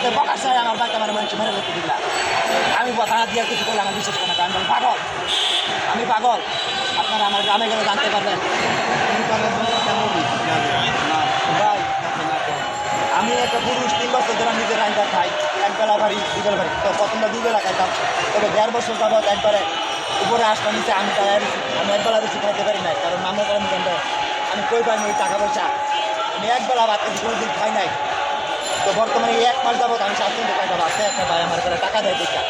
রাতে বকার চাই আমার বাচ্চা আমার মানুষ মেরে লোক দিলা আমি থানা দিয়ে কিছু করলে আমার বিশ্বাস করে না আমি বলি পাগল আমি পাগল আপনারা আমার গ্রামে গেলে জানতে পারবেন ভাই আমি একটা পুরুষ 3 বছর ধরে নিজের রান্না খাই একবেলা বাড়ি দুবেলা বাড়ি তো প্রথমটা দুবেলা খাইতাম তবে 1.5 বছর যাবত একবারে উপরে আসতাম নিচে আমি একবেলা বেশি খাইতে পারি না কারণ মামলা করেন কেন আমি কই পাইনি ওই টাকা পয়সা আমি একবেলা ভাত খেয়েছি কোনোদিন খাই নাই তো বর্তমানে 1 মাস যাবত আমি স্বাচ্ছন্দ্য খাইতে পারছি একটা ভাই আমার করে টাকা দেয় দেখা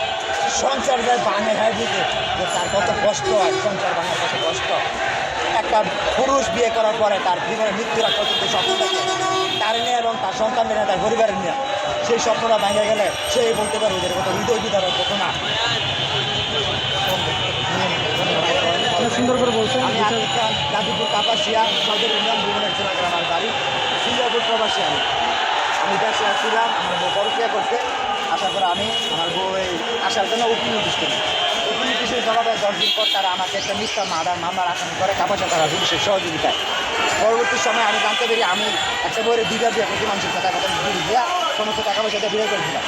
সংসার যায় ভাঙে হয় বুঝে যে তার কত কষ্ট হয় সংসার ভাঙার কত কষ্ট একটা পুরুষ বিয়ে করার পরে তার জীবনে মৃত্যুর আগ পর্যন্ত স্বপ্ন থাকে তার নিয়ে এবং তার সন্তানদের নিয়ে তার পরিবারের নিয়ে সেই স্বপ্নটা ভেঙে গেলে সেই বলতে পারবে যে কত হৃদয় বিদারক ঘটনা সুন্দর করে বলছেন। আমি গাজীপুর কাপাসিয়া সদর ইউনিয়ন ভুবনের জেলা গ্রামের বাড়ি সিঙ্গাপুর প্রবাসী আমি ব্যবসা ছিলাম আমার বউ পরকিয়া করতে আসার পরে আমি আমার বউ আসার জন্য উকিল নোটিশ করি উকিল নোটিশের জবাবে 10 দিন পর তারা আমাকে একটা মিথ্যা মামলার আসামি করে কাপাসিয়া তারা পুলিশের সহযোগিতায় পরবর্তী সময় আমি জানতে পারি আমি একটা বইয়ের 2টা বিয়ে প্রতি মানুষের কথা দিয়া সমস্ত টাকা পয়সাটা বিয়ে করেছিলাম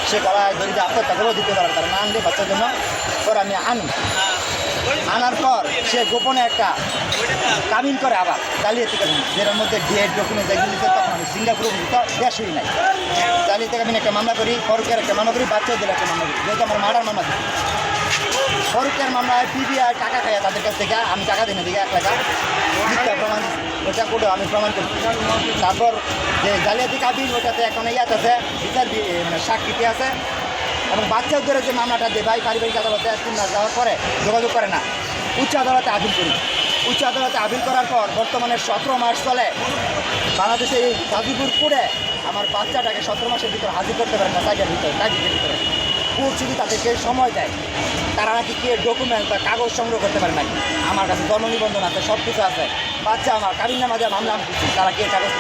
সে গলায় ধরে দিয়ে আত্মহত্যা করেও দিতে পারে তারা না আনলে বাচ্চার জন্য পরে আমি আনার পর সে গোপনে একটা কামিন করে আবার জালিয়াতি কামিন যেটার মধ্যে ডিএড ডকুমেন্ট যেগুলি তখন আমি সিঙ্গাপুরে দেশ হই নাই জালিয়াতি কামিন একটা মামলা করি ফরুকের একটা মামলা করি বাচ্চাও দিলে একটা মামলা করি যেহেতু আমার মারার মামলা দিই ফরুকের মামলায় পিবিআই টাকা খাইয়া তাদের কাছ থেকে আমি টাকা দিই না দিকে 1 টাকা মিথ্যা প্রমাণ ওটা করে আমি প্রমাণ করছি তারপর যে জালিয়াতি কাবিন ওটাতে এখন ইয়াত আছে বিচার মানে সাক্ষীতে আছে এবং বাচ্চার ধরে যে মামলাটা দেয় ভাই পারিবারিক আদালতে 3 মাস যাওয়ার পরে যোগাযোগ করে না উচ্চ আদালতে আপিল করি উচ্চ আদালতে আপিল করার পর বর্তমানে 17 মাস চলে বাংলাদেশে এই গাজীপুর করে আমার বাচ্চাটাকে 17 মাসের ভিতরে হাজির করতে পারে না কাজের ভিতরে কোর্ট যদি তাদেরকে সময় দেয় তারা নাকি কে ডকুমেন্ট বা কাগজ সংগ্রহ করতে পারে নাকি আমার কাছে জন্ম নিবন্ধন আছে সব কিছু আছে বাচ্চা আমার কাবিননামা দেওয়া মামলা আমি দিচ্ছি তারা কে কাগজ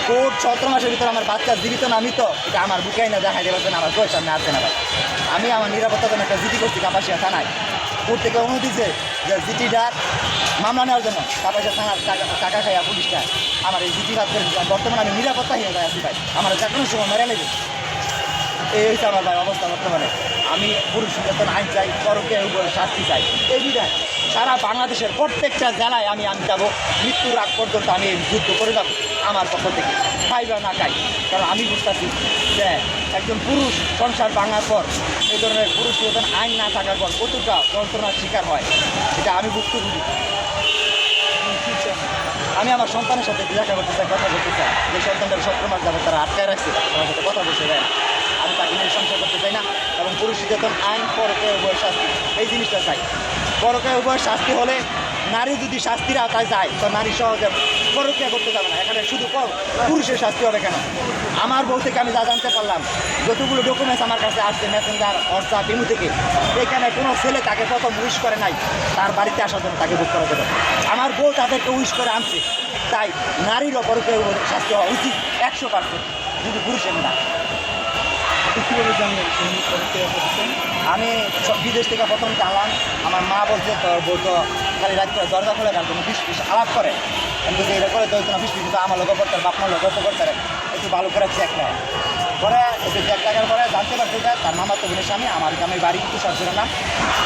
কোর্ট 17 মাসের ভিতরে আমার বাচ্চা জীবিত নামি তো এটা আমার বুকে না দেখা দেবে আমার বয়স সামনে আসছে না ভাই আমি আমার নিরাপত্তার জন্য একটা জিডি করছি কাপাসিয়া থানায় কোর্ট থেকে অনুমতি দিয়েছে যে জিডিটা মামলা নেওয়ার জন্য কাপাসিয়া থানার টাকা খাইয়া পুলিশটা আমার এই জিডি বাদ করে বর্তমানে আমি নিরাপত্তাহীন হয়ে আছি ভাই আমার যে কোনো সময় মেরে নেবে এই হচ্ছে আমার ভাই অবস্থা বর্তমানে আমি পুরুষ নির্যাতন আইন চাই পরকীয়ার উপরে শাস্তি চাই এই বিধায় সারা বাংলাদেশের প্রত্যেকটা জেলায় আমি যাবো মৃত্যুর আগ পর্যন্ত আমি এই যুদ্ধ করে যাবো আমার পক্ষ থেকে খাই বা না খাই কারণ আমি বুঝতেছি যে একজন পুরুষ সংসার ভাঙার পর এই ধরনের পুরুষ নির্যাতন আইন না থাকার পর কতটা যন্ত্রণার শিকার হয় এটা আমি ভুক্তভোগী আমি আমার সন্তানের সাথে দেখা করতে চাই কথা বলতে চাই যে সন্তানদের 17 মাস যাবে তারা আটকায় রাখছে আমার সাথে কথা বলতে চায় না আমি তাকে নিয়ে সংসার করতে চাই না এবং পুরুষ নির্যাতন আইন পরকীয়া উভয় শাস্তি এই জিনিসটা চাই পরকীয়া উভয় শাস্তি হলে নারী যদি শাস্তির আওতায় যায় তো নারী সহজে পরকীয়া করতে যাবে না এখানে শুধু পুরুষের শাস্তি হবে কেন আমার বউ থেকে আমি যা জানতে পারলাম যতগুলো ডকুমেন্টস আমার কাছে আসছে মেসেঞ্জার হোয়াটসঅ্যাপ ইমু থেকে এখানে কোনো ছেলে তাকে প্রথম উইশ করে নাই তার বাড়িতে আসার জন্য তাকে বুক করা যাবে আমার বউ তাদেরকে উইশ করে আনছে তাই নারীরও পরকীয়া শাস্তি হওয়া উচিত 100% যদি পুরুষের না কীভাবে জানলেন আমি বিদেশ থেকে প্রথম জানলাম আমার মা বলছে তোর বউ তো খালি রাত করে দরজা খুলে গান কোনো ফিস আলাপ করে কিন্তু এটা করে তো কোনো ফিস কিন্তু আমার লোক করতে বাপমার লোক করতে একটু ভালো করে চেক নেয় পরে একটু চেক টাকার পরে জানতে পারতে যে তার মামার তো বোনের স্বামী আমার গ্রামের বাড়ি কিন্তু সরকার না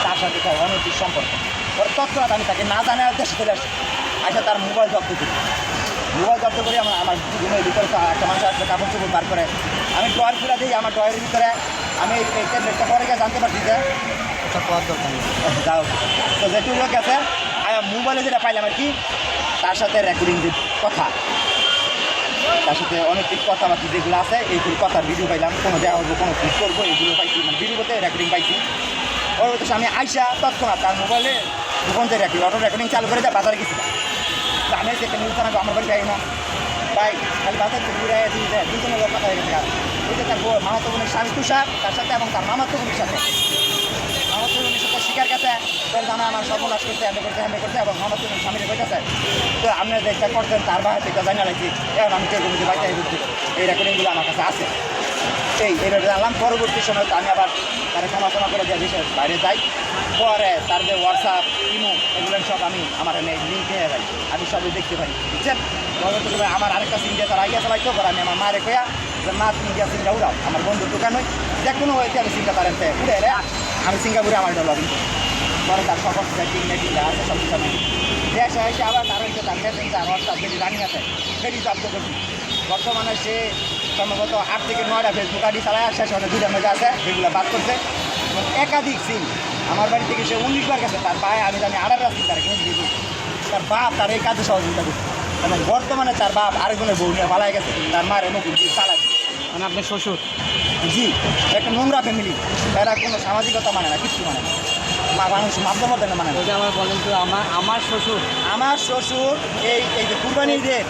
তার সাথে তার অনৈতিক সম্পর্ক পরে তৎক্ষণাৎ আমি তাকে না জানার দেশে চলে আসি আসে তার মোবাইল জব্দ করি মোবাইল জব্দ করি আমার রুমের ভিতরে একটা মানুষ আসলে কাপড় চোপড় বার করে আমি ড্রয়ার খুলে দিই আমার ড্রয়ের ভিতরে আমি এই ট্যাবলেটটা পরে গিয়ে জানতে পারছি যে যাও তো যেটুকু গেছে মোবাইলে যেটা পাইলাম আর কি তার সাথে রেকর্ডিং যে কথা তার সাথে অনেক কথাবার্তা যেগুলো আছে এইগুলো কথার ভিডিও পাইলাম কোনো দেওয়া হবো কোনো ক্লিক করবো এইগুলো পাইছি মানে ভিডিওতে রেকর্ডিং পাইছি পরবর্তী আমি আইসা তৎক্ষণাৎ তার মোবাইলে দুখন যে অটো রেকর্ডিং চালু করে দেয় বাজারে গেছিলাম আমি একটা নিউজ জানাবো আমার বাড়ি যাই না ভাই খালি বাজার থেকে ঘুরে দিয়ে দেয় দুজনের লোক কথা হয়ে গেছে ওই যে তার মামাতো বোনের স্বামী তুষার তার সাথে এবং তার মামাতো বোনের সাথে মামাতো বোনের সাথে শিকার কাছে তোর জানা আমার সর্বনাশ করতে হ্যান্ডে করতে এবং মামাতো বোনের স্বামীর কইতেছে তো আপনি যেটা করতেন তার বাইরে থেকে জানা রাখছি এখন আমি কেউ যে বাইরে ঘুরছি এই রেকর্ডিংগুলো আমার কাছে আছে এইভাবে জানলাম পরবর্তী সময় তো আমি আবার তার ক্ষমা করে দিয়ে দেশের বাইরে যাই পরে তার যে হোয়াটসঅ্যাপ ইমো এগুলো সব আমি আমার লিঙ্ক নিয়ে যাই আমি সবই দেখতে পারি বুঝছেন পরবর্তী সময় আমার আরেকটা সিম দিয়ে তারা ইয়ে চালাইতো করে আমি আমার মায়ের কয়া যে না তুমি গিয়া সিঙ্গা উড়াও আমার বন্ধুর দোকান হয় যে কোনো হয়েছে আমি সিঙ্গা পারেন উড়ে রে আমি সিঙ্গাপুরে আমার এটা লবিং পরে তার সকল টিম আছে সব কিছু আমি দেশে এসে আবার তার হচ্ছে তার মেসেঞ্জার হোয়াটসঅ্যাপ যেটি রানিং আছে সেটি জব্দ করছি বর্তমানে সে সম্ভবত 8 থেকে 9টা ফেসবুক আইডি চালায় আর শেষ অনেক 2টার মধ্যে আছে যেগুলো বাদ করছে এবং একাধিক সিম আমার বাড়ি থেকে সে 19 বার গেছে তার পায়ে আমি জানি 18 সিম তারা কিনে দিয়েছি তার বাপ তার এই কাজে সহযোগিতা করছে এবং বর্তমানে তার বাপ আরেকজনের বউ নিয়ে পালায় গেছে তার মায়ের মুখ চালায় মানে আপনার শ্বশুর? জি একটা নোংরা ফ্যামিলি এরা কোনো সামাজিকতা মানে না কিচ্ছু মানে না মানুষ মাধ্যমত মানে না ওইটা আমার বলেন তো আমার শ্বশুর আমার শ্বশুর এই যে কুরবানি ঈদের